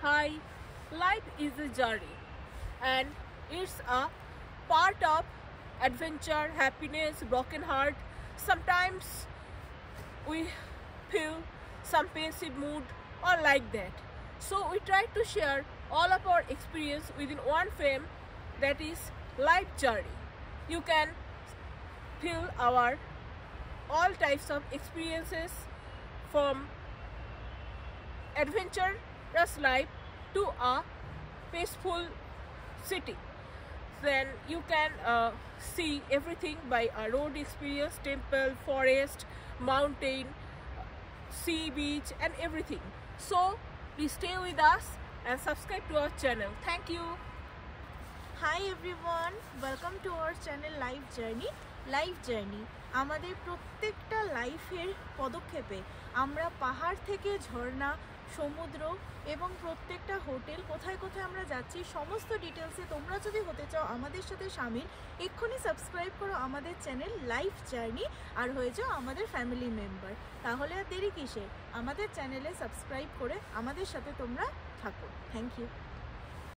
Hi, life is a journey and it's a part of adventure, happiness, broken heart. Sometimes we feel some pensive mood or like that. So we try to share all of our experience within one frame, that is life journey. You can feel our all types of experiences from adventurous life to a peaceful city. Then you can see everything by a road experience, temple, forest, mountain, sea, beach and everything. So please stay with us and subscribe to our channel. Thank you. Hi everyone, welcome to our channel Life Journey. আমাদের প্রত্যেকটা লাইফের পদক্ষেপে আমরা পাহাড় থেকে ঝর্ণা, সমুদ্র এবং প্রত্যেকটা হোটেল কোথায় কোথায় আমরা যাচ্ছি সমস্ত ডিটেলসে তোমরা যদি হতে চাও আমাদের সাথে শামিল, এক্ষুনি সাবস্ক্রাইব করো আমাদের চ্যানেল লাইফ জার্নি আর হয়ে যাও আমাদের ফ্যামিলি মেম্বার। তাহলে আর দেরি কিসের, আমাদের চ্যানেলে সাবস্ক্রাইব করে আমাদের সাথে তোমরা থাকো। Thank you.